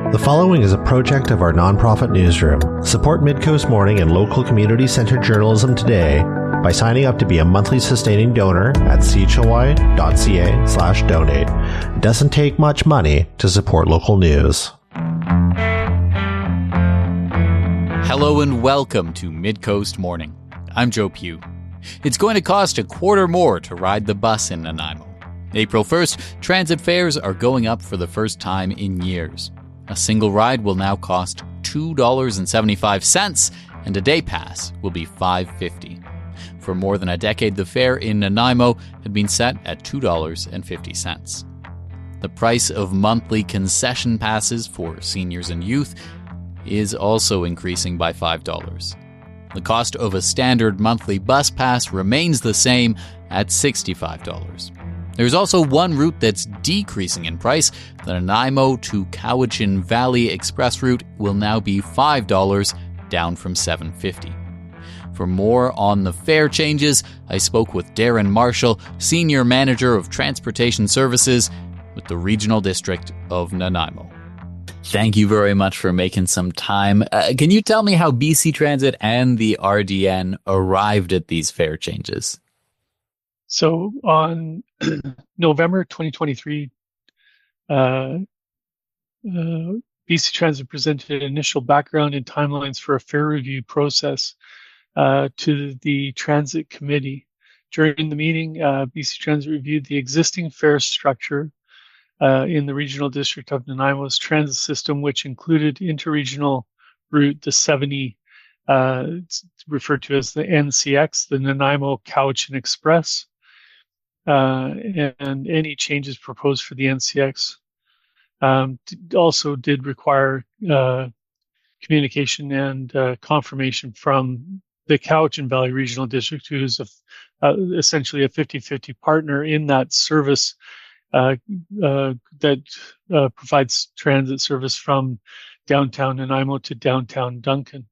The following is a project of our nonprofit newsroom. Support Midcoast Morning and local community-centered journalism today by signing up to be a monthly sustaining donor at chly.ca/donate. It doesn't take much money to support local news. Hello and welcome to Midcoast Morning. I'm Joe Pugh. It's going to cost a quarter more to ride the bus in Nanaimo. April 1st, transit fares are going up for the first time in years. A single ride will now cost $2.75, and a day pass will be $5.50. For more than a decade, the fare in Nanaimo had been set at $2.50. The price of monthly concession passes for seniors and youth is also increasing by $5. The cost of a standard monthly bus pass remains the same at $65. There's also one route that's decreasing in price. The Nanaimo to Cowichan Valley Express route will now be $5, down from $7.50. For more on the fare changes, I spoke with Darren Marshall, Senior Manager of Transportation Services with the Regional District of Nanaimo. Thank you very much for making some time. Can you tell me how BC Transit and the RDN arrived at these fare changes? So on November 2023, BC Transit presented initial background and timelines for a fare review process to the Transit Committee. During the meeting, BC Transit reviewed the existing fare structure in the Regional District of Nanaimo's transit system, which included interregional route, the 70, it's referred to as the NCX, the Nanaimo Cowichan Express, and any changes proposed for the NCX. Also did require communication and confirmation from the Cowichan Valley Regional District, who is essentially a 50-50 partner in that service that provides transit service from downtown Nanaimo to downtown Duncan.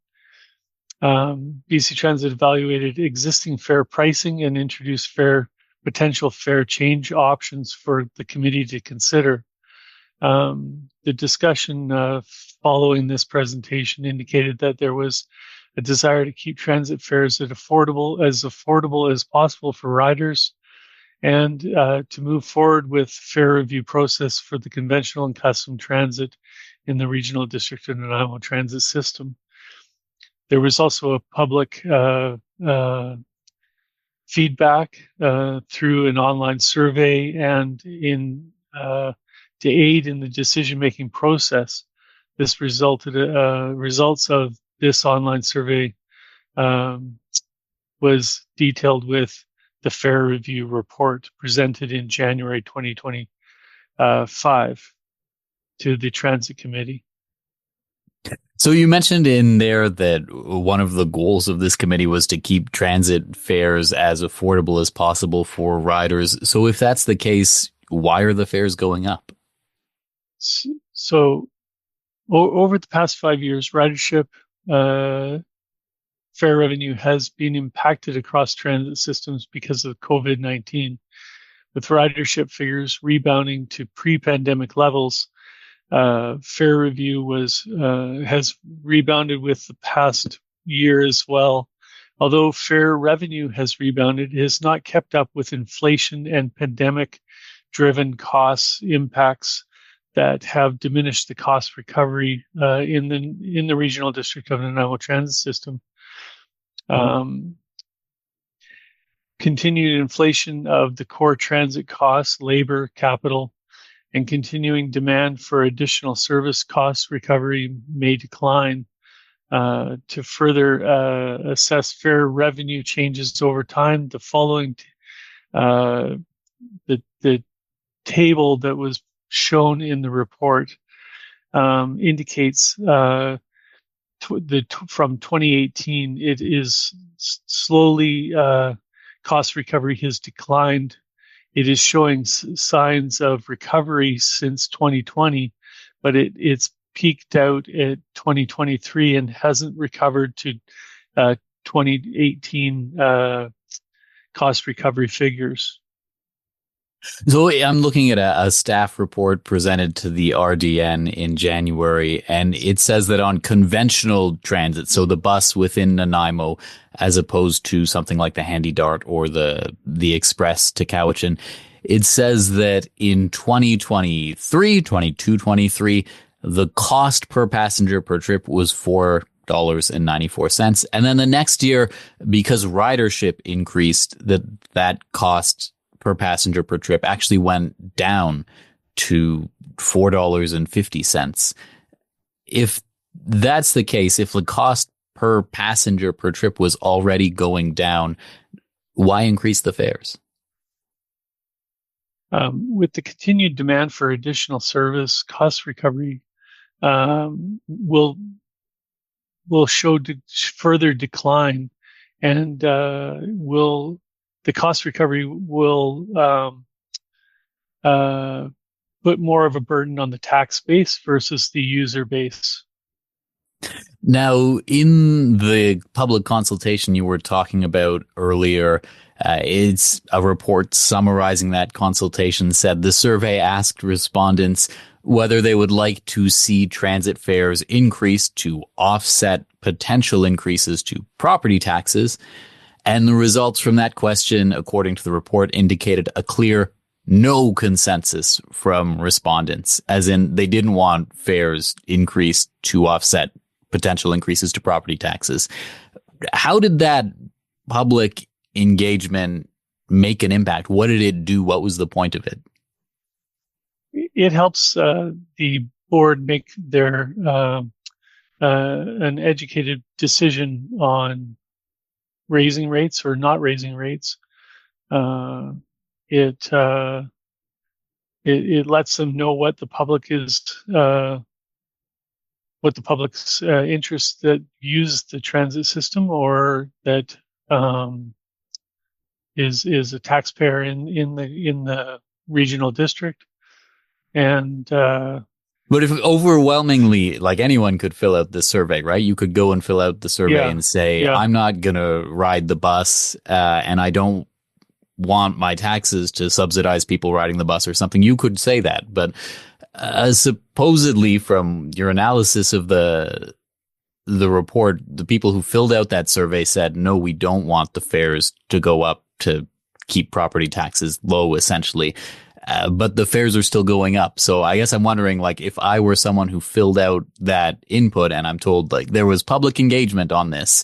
BC Transit evaluated existing fare pricing and introduced potential fare change options for the committee to consider. The discussion following this presentation indicated that there was a desire to keep transit fares as affordable as possible for riders, and to move forward with fare review process for the conventional and custom transit in the Regional District of Nanaimo transit system. There was also a public feedback through an online survey and to aid in the decision-making process. This results of this online survey was detailed with the fare review report presented in January 2025 to the Transit Committee. So you mentioned in there that one of the goals of this committee was to keep transit fares as affordable as possible for riders. So if that's the case, why are the fares going up? So over the past 5 years, ridership fare revenue has been impacted across transit systems because of COVID-19, with ridership figures rebounding to pre-pandemic levels. Fare review has rebounded with the past year as well. Although fare revenue has rebounded, it has not kept up with inflation and pandemic-driven cost impacts that have diminished the cost recovery in the Regional District of Nanaimo transit system. Continued inflation of the core transit costs, labor, capital, and continuing demand for additional service cost recovery may decline. To further assess fare revenue changes over time, the following the table that was shown in the report indicates from 2018, it is slowly cost recovery has declined. It is showing signs of recovery since 2020, but it's peaked out at 2023 and hasn't recovered to 2018 cost recovery figures. So I'm looking at a staff report presented to the RDN in January, and it says that on conventional transit, so the bus within Nanaimo, as opposed to something like the Handy Dart or the Express to Cowichan, it says that in 2023, 22, 23, the cost per passenger per trip was $4.94. And then the next year, because ridership increased, that cost per passenger per trip actually went down to $4.50. If that's the case, if the cost per passenger per trip was already going down, why increase the fares? With the continued demand for additional service, cost recovery will show further decline, and the cost recovery will put more of a burden on the tax base versus the user base. Now, in the public consultation you were talking about earlier, it's a report summarizing that consultation said the survey asked respondents whether they would like to see transit fares increase to offset potential increases to property taxes. And the results from that question, according to the report, indicated a clear no consensus from respondents, as in they didn't want fares increased to offset potential increases to property taxes. How did that public engagement make an impact? What did it do? What was the point of it? It helps the board make their an educated decision on raising rates or not raising rates. It lets them know what the public is, what the public's interests that use the transit system or that is a taxpayer in the regional district. And but if overwhelmingly, like anyone could fill out this survey, right? You could go and fill out the survey and say, I'm not going to ride the bus and I don't want my taxes to subsidize people riding the bus or something. You could say that. But supposedly from your analysis of the report, the people who filled out that survey said, no, we don't want the fares to go up to keep property taxes low, essentially. But the fares are still going up. So I guess I'm wondering, like, if I were someone who filled out that input and I'm told, like, there was public engagement on this,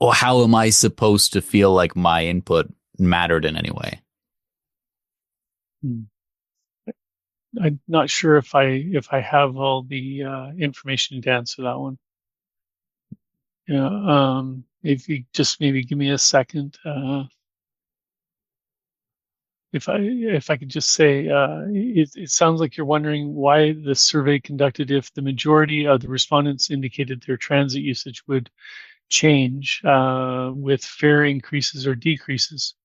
or how am I supposed to feel like my input mattered in any way? I'm not sure if I have all the information to answer that one. Yeah. If you just maybe give me a second. If I could just say, it sounds like you're wondering why the survey conducted if the majority of the respondents indicated their transit usage would change with fare increases or decreases.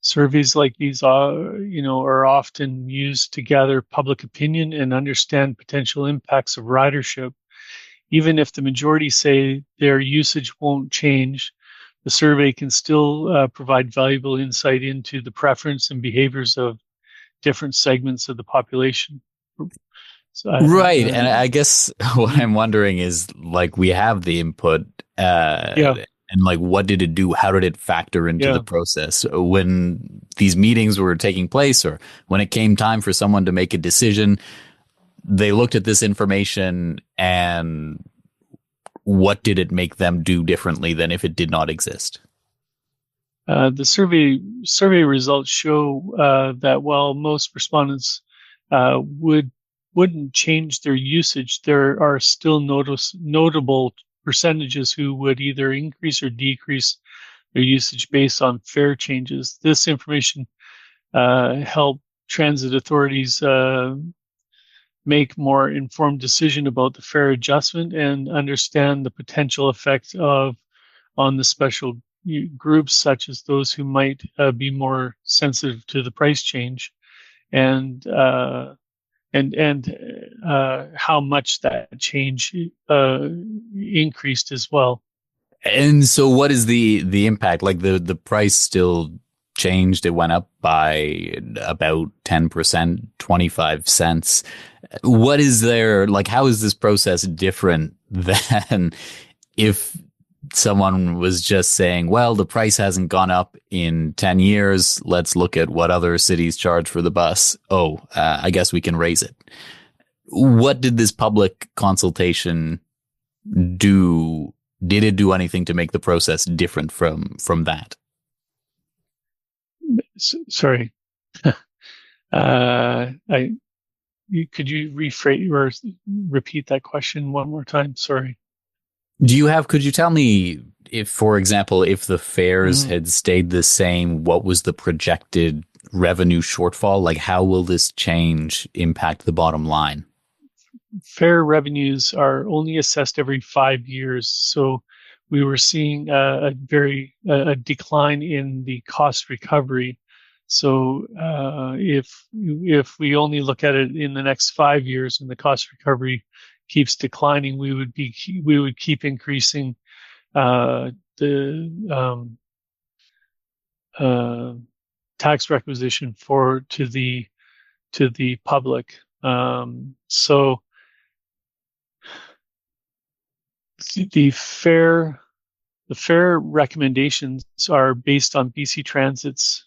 Surveys like these are often used to gather public opinion and understand potential impacts of ridership. Even if the majority say their usage won't change, the survey can still provide valuable insight into the preference and behaviors of different segments of the population. So right. And I guess what I'm wondering is, like, we have the input and, like, what did it do? How did it factor into the process when these meetings were taking place, or when it came time for someone to make a decision? They looked at this information, and what did it make them do differently than if it did not exist? The survey results show that while most respondents wouldn't change their usage, there are still notable percentages who would either increase or decrease their usage based on fare changes. This information helped transit authorities make more informed decision about the fare adjustment and understand the potential effect on the special groups, such as those who might be more sensitive to the price change, and how much that change increased as well. And so what is the impact? Like, the price still changed. It went up by about 10%, 25 cents. What is there, like, how is this process different than if someone was just saying, well, the price hasn't gone up in 10 years. Let's look at what other cities charge for the bus. I guess we can raise it. What did this public consultation do? Did it do anything to make the process different from that? Sorry. Could you rephrase or repeat that question one more time? Sorry. Could you tell me if, for example, if the fares had stayed the same, what was the projected revenue shortfall? Like, how will this change impact the bottom line? Fare revenues are only assessed every 5 years. So we were seeing a decline in the cost recovery. So if we only look at it in the next 5 years and the cost recovery keeps declining, we would keep increasing the tax requisition to the public. So the fare recommendations are based on BC Transit's.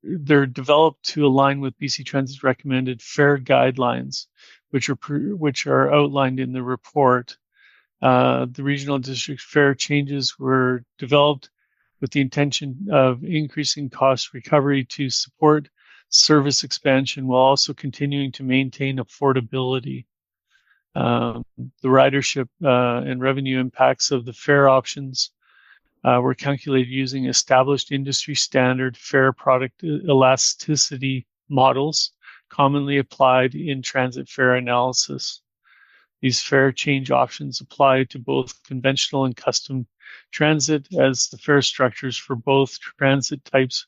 They're developed to align with BC Transit's recommended fare guidelines, which are outlined in the report. The regional district fare changes were developed with the intention of increasing cost recovery to support service expansion while also continuing to maintain affordability. The ridership and revenue impacts of the fare options were calculated using established industry standard fare product elasticity models commonly applied in transit fare analysis. These fare change options apply to both conventional and custom transit, as the fare structures for both transit types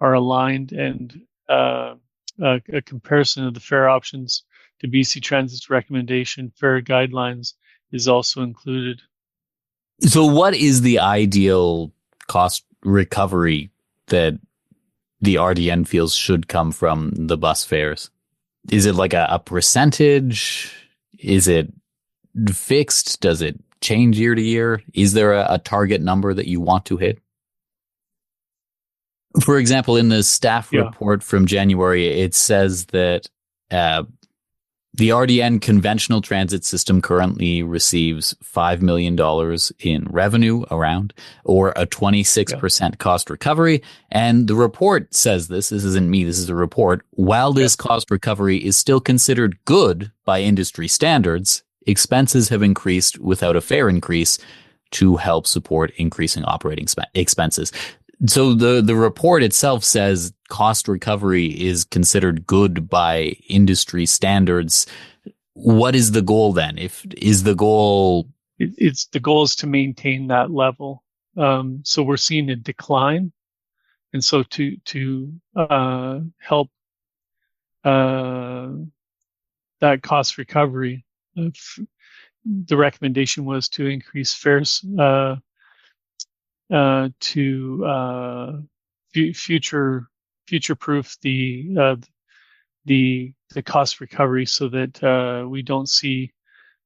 are aligned, and a comparison of the fare options to BC Transit's recommendation fare guidelines is also included. So what is the ideal cost recovery that the RDN feels should come from the bus fares? Is it like a percentage? Is it fixed? Does it change year to year? Is there a target number that you want to hit? For example, in the staff report from January, it says that the RDN conventional transit system currently receives $5 million in revenue or a 26% cost recovery. And the report says this isn't me, this is a report. While this cost recovery is still considered good by industry standards, expenses have increased without a fare increase to help support increasing operating expenses. So the report itself says cost recovery is considered good by industry standards. What is the goal then? The goal is to maintain that level. So we're seeing a decline, and so to help that cost recovery, the recommendation was to increase fares to future-proof the cost recovery, so that we don't see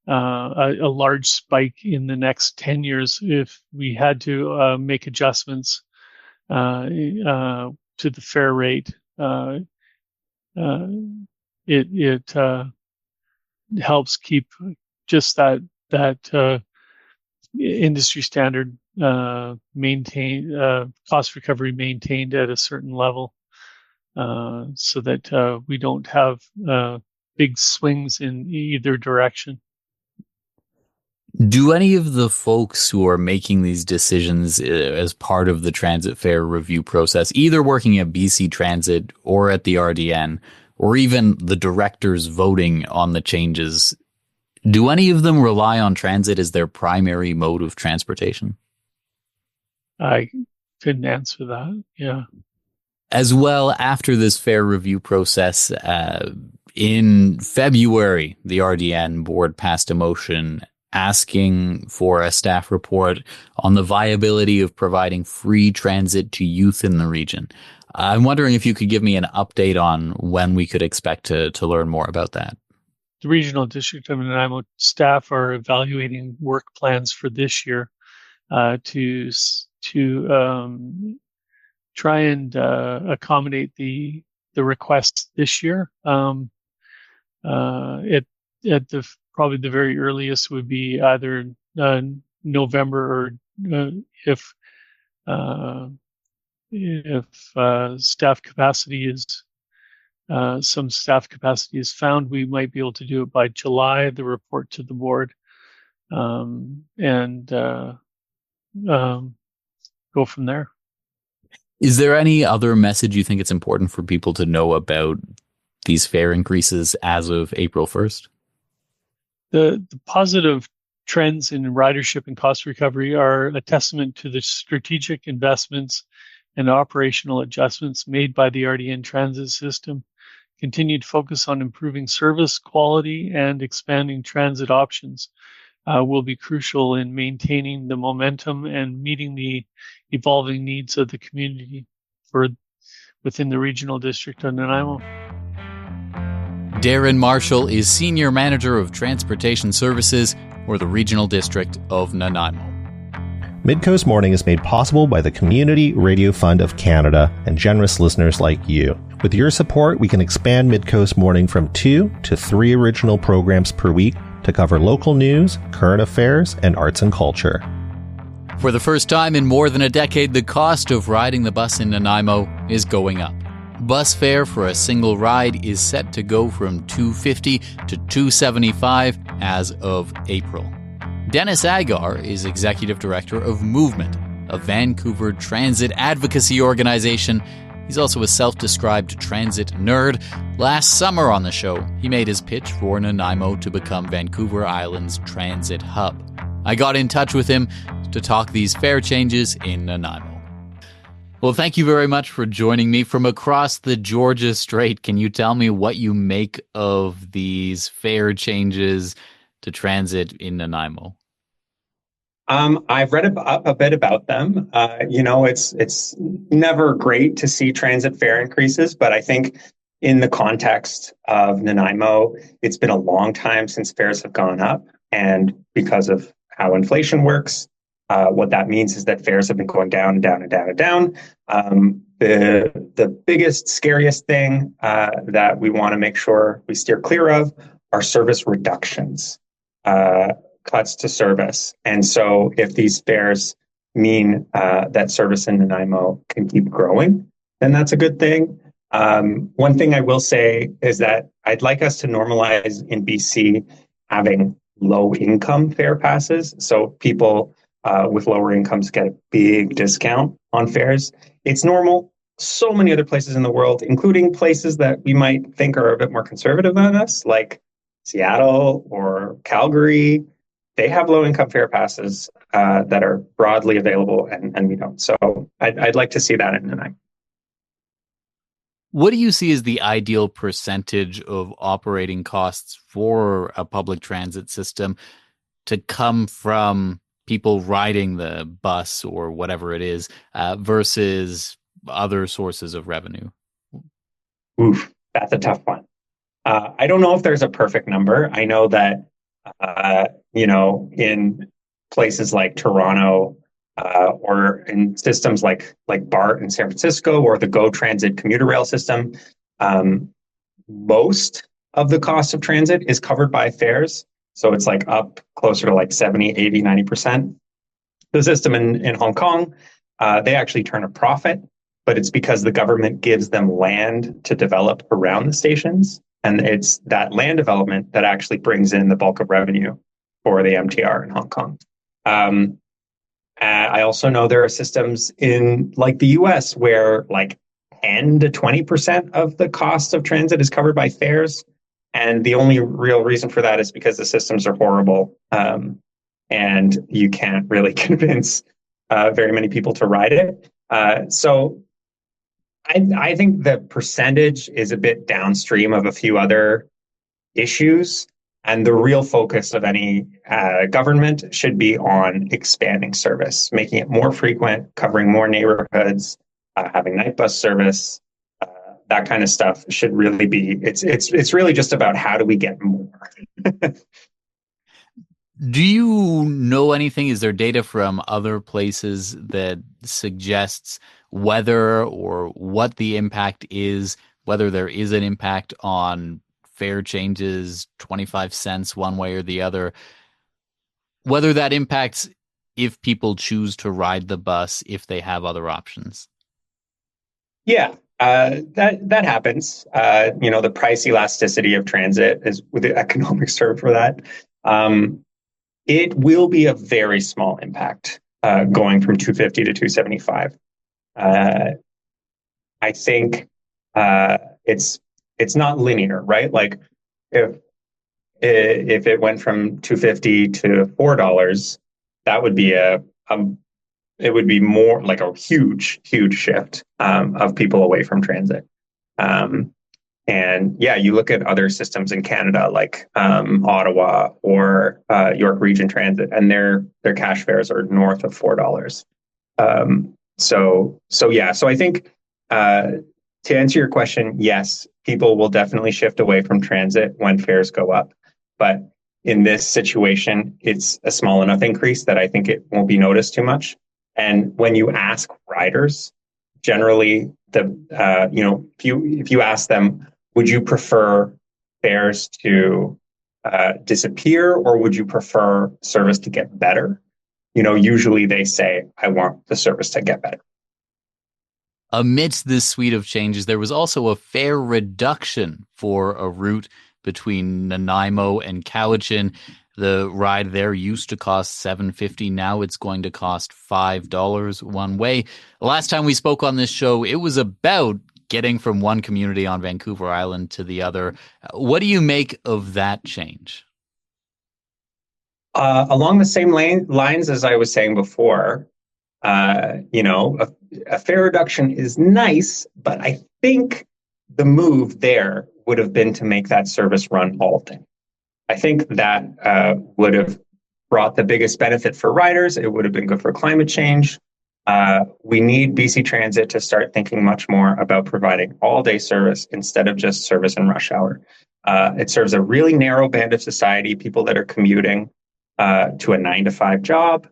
a large spike in the next 10 years if we had to make adjustments to the fare rate. It helps keep just that industry standard cost recovery maintained at a certain level, so that we don't have big swings in either direction. Do any of the folks who are making these decisions as part of the transit fare review process, either working at BC Transit or at the RDN, or even the directors voting on the changes, do any of them rely on transit as their primary mode of transportation? I couldn't answer that. Yeah. As well, after this fare review process, in February, the RDN board passed a motion asking for a staff report on the viability of providing free transit to youth in the region. I'm wondering if you could give me an update on when we could expect to learn more about that. The Regional District of Nanaimo staff are evaluating work plans for this year to try and accommodate the requests this year. At the probably the very earliest would be either November, or if staff capacity is some staff capacity is found, we might be able to do it by July. The report to the board, and go from there. Is there any other message you think it's important for people to know about these fare increases as of April 1st? The positive trends in ridership and cost recovery are a testament to the strategic investments and operational adjustments made by the RDN transit system. Continued focus on improving service quality and expanding transit options will be crucial in maintaining the momentum and meeting the evolving needs of the community within the Regional District of Nanaimo. Darren Marshall is Senior Manager of Transportation Services for the Regional District of Nanaimo. Midcoast Morning is made possible by the Community Radio Fund of Canada and generous listeners like you. With your support, we can expand Midcoast Morning from 2 to 3 original programs per week to cover local news, current affairs, and arts and culture. For the first time in more than a decade, the cost of riding the bus in Nanaimo is going up. Bus fare for a single ride is set to go from $2.50 to $2.75 as of April. Dennis Agar is Executive Director of Movement, a Vancouver transit advocacy organization. He's also a self-described transit nerd. Last summer on the show, he made his pitch for Nanaimo to become Vancouver Island's transit hub. I got in touch with him to talk these fare changes in Nanaimo. Well, thank you very much for joining me from across the Georgia Strait. Can you tell me what you make of these fare changes to transit in Nanaimo? I've read a bit about them. It's never great to see transit fare increases, but I think in the context of Nanaimo, it's been a long time since fares have gone up. And because of how inflation works, what that means is that fares have been going down and down and down and down. The biggest, scariest thing that we want to make sure we steer clear of are service reductions, cuts to service. And so if these fares mean that service in Nanaimo can keep growing, then that's a good thing. One thing I will say is that I'd like us to normalize in BC having low income fare passes. So people with lower incomes get a big discount on fares. It's normal. So many other places in the world, including places that we might think are a bit more conservative than us, like Seattle or Calgary, they have low income fare passes that are broadly available, and we don't. So I'd like to see that in Nanaimo. What do you see as the ideal percentage of operating costs for a public transit system to come from people riding the bus or whatever it is versus other sources of revenue? Oof, that's a tough one. I don't know if there's a perfect number. I know that, in places like Toronto or in systems like BART in San Francisco or the GO Transit commuter rail system, most of the cost of transit is covered by fares. So it's like up closer to like 70, 80, 90%. The system in Hong Kong, they actually turn a profit, but it's because the government gives them land to develop around the stations. And it's that land development that actually brings in the bulk of revenue for the MTR in Hong Kong. I also know there are systems in like the US where like 10 to 20% of the cost of transit is covered by fares. And the only real reason for that is because the systems are horrible, and you can't really convince very many people to ride it. So I think the percentage is a bit downstream of a few other issues. And the real focus of any government should be on expanding service, making it more frequent, covering more neighborhoods, having night bus service. That kind of stuff should really be. It's really just about how do we get more. Do you know anything? Is there data from other places that suggests whether or what the impact is, whether there is an impact on fare changes, 25 cents one way or the other, whether that impacts if people choose to ride the bus, if they have other options? Yeah, that happens. The price elasticity of transit is with the economics term for that. It will be a very small impact going from 250 to 275. I think it's not linear, right? Like if it went from 250 to $4, that would be it would be more like a huge shift of people away from transit. And yeah, you look at other systems in Canada, like Ottawa or York Region Transit, and their cash fares are north of $4. So I think to answer your question, yes, people will definitely shift away from transit when fares go up, but in this situation, it's a small enough increase that I think it won't be noticed too much. And when you ask riders, generally, if you ask them, would you prefer fares to disappear or would you prefer service to get better? Usually they say, I want the service to get better. Amidst this suite of changes, there was also a fare reduction for a route between Nanaimo and Cowichan. The ride there used to cost $7.50. Now it's going to cost $5 one way. Last time we spoke on this show, it was about getting from one community on Vancouver Island to the other. What do you make of that change? Along the same lines as I was saying before, a fare reduction is nice, but I think the move there would have been to make that service run all day. I think that would have brought the biggest benefit for riders. It would have been good for climate change. We need BC Transit to start thinking much more about providing all-day service instead of just service in rush hour. It serves a really narrow band of society, people that are commuting to a 9-to-5 job.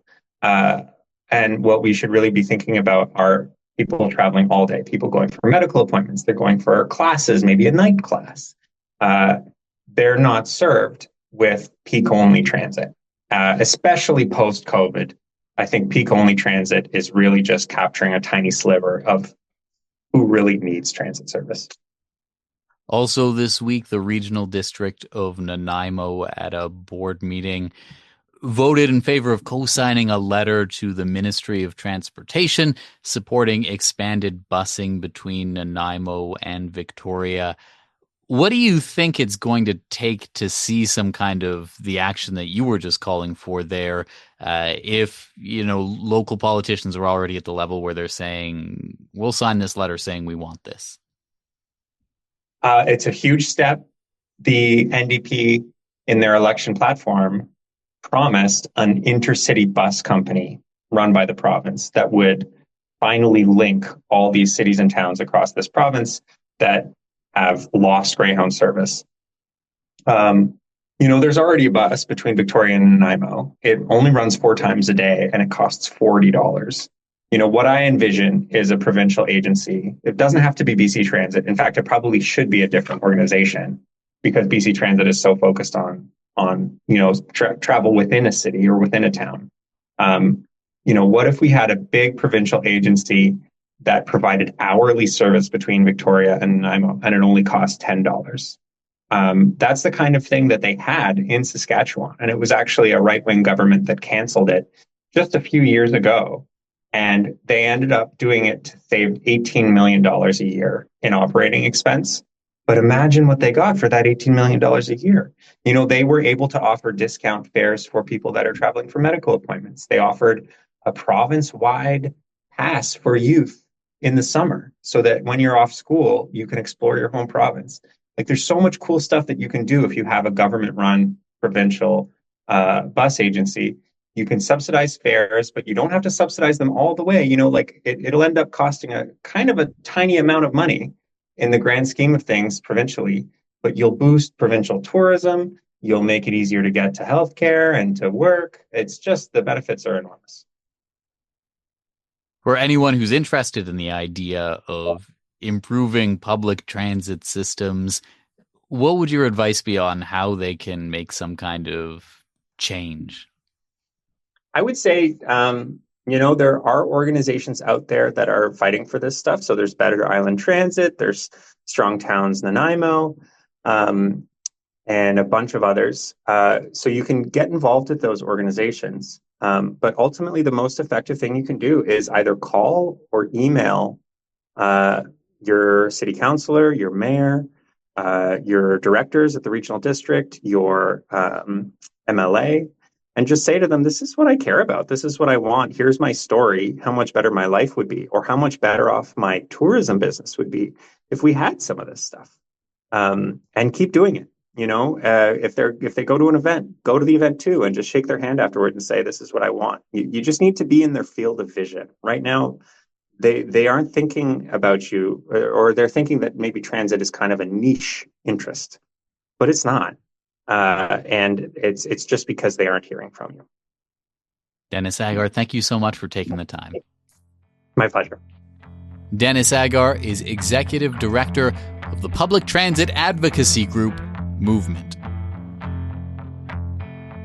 And what we should really be thinking about are people traveling all day, people going for medical appointments, they're going for classes, maybe a night class. They're not served with peak-only transit, especially post-COVID. I think peak-only transit is really just capturing a tiny sliver of who really needs transit service. Also this week, the Regional District of Nanaimo at a board meeting voted in favor of co-signing a letter to the Ministry of Transportation supporting expanded busing between Nanaimo and Victoria. What do you think it's going to take to see some kind of the action that you were just calling for there? If, local politicians are already at the level where they're saying, we'll sign this letter saying we want this. It's a huge step. The NDP in their election platform promised an intercity bus company run by the province that would finally link all these cities and towns across this province that have lost Greyhound service. There's already a bus between Victoria and Nanaimo. It only runs 4 times a day and it costs $40. What I envision is a provincial agency. It doesn't have to be BC Transit. In fact, it probably should be a different organization because BC Transit is so focused on travel within a city or within a town. What if we had a big provincial agency that provided hourly service between Victoria and Nanaimo, and it only cost $10. That's the kind of thing that they had in Saskatchewan. And it was actually a right-wing government that canceled it just a few years ago. And they ended up doing it to save $18 million a year in operating expense. But imagine what they got for that $18 million a year. They were able to offer discount fares for people that are traveling for medical appointments. They offered a province-wide pass for youth in the summer so that when you're off school, you can explore your home province. Like there's so much cool stuff that you can do if you have a government-run provincial bus agency. You can subsidize fares, but you don't have to subsidize them all the way. Like it'll end up costing a kind of a tiny amount of money in the grand scheme of things provincially, but you'll boost provincial tourism. You'll make it easier to get to healthcare and to work. It's just the benefits are enormous. For anyone who's interested in the idea of improving public transit systems, what would your advice be on how they can make some kind of change? I would say, there are organizations out there that are fighting for this stuff. So there's Better Island Transit, there's Strong Towns Nanaimo, and a bunch of others. So you can get involved with those organizations. But ultimately, the most effective thing you can do is either call or email your city councillor, your mayor, your directors at the regional district, your MLA, and just say to them, this is what I care about. This is what I want. Here's my story, how much better my life would be, or how much better off my tourism business would be if we had some of this stuff. And keep doing it. If they go to an event, go to the event too, and just shake their hand afterward and say, this is what I want. You just need to be in their field of vision. Right now, they aren't thinking about you, or they're thinking that maybe transit is kind of a niche interest, but it's not. And it's just because they aren't hearing from you. Dennis Agar, thank you so much for taking the time. My pleasure. Dennis Agar is Executive Director of the Public Transit Advocacy Group, Movement.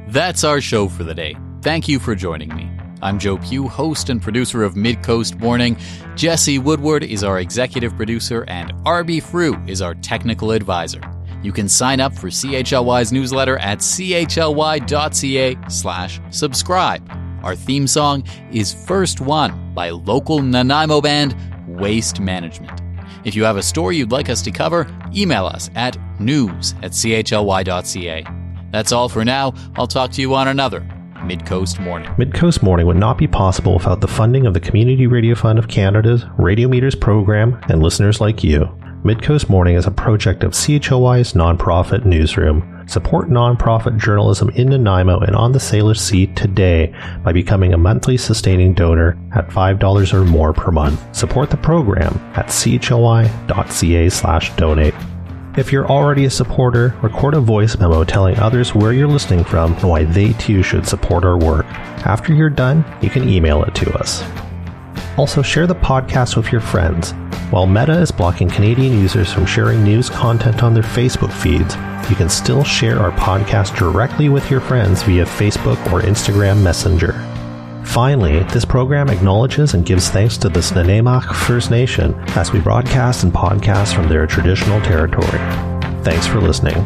That's our show for the day. Thank you for joining me. I'm Joe Pugh, host and producer of Midcoast Morning. Jesse Woodward is our executive producer, and RB Frew is our technical advisor. You can sign up for CHLY's newsletter at chly.ca/subscribe. Our theme song is First One by local Nanaimo band Waste Management. If you have a story you'd like us to cover, email us at news@chly.ca. That's all for now. I'll talk to you on another Midcoast Morning. Midcoast Morning would not be possible without the funding of the Community Radio Fund of Canada's Radio Meters program and listeners like you. Midcoast Morning is a project of CHLY's nonprofit newsroom. Support nonprofit journalism in Nanaimo and on the Salish Sea today by becoming a monthly sustaining donor at $5 or more per month. Support the program at chly.ca/donate. If you're already a supporter, record a voice memo telling others where you're listening from and why they too should support our work. After you're done, you can email it to us. Also, share the podcast with your friends. While Meta is blocking Canadian users from sharing news content on their Facebook feeds, you can still share our podcast directly with your friends via Facebook or Instagram Messenger. Finally, this program acknowledges and gives thanks to the Nanaimo First Nation as we broadcast and podcast from their traditional territory. Thanks for listening.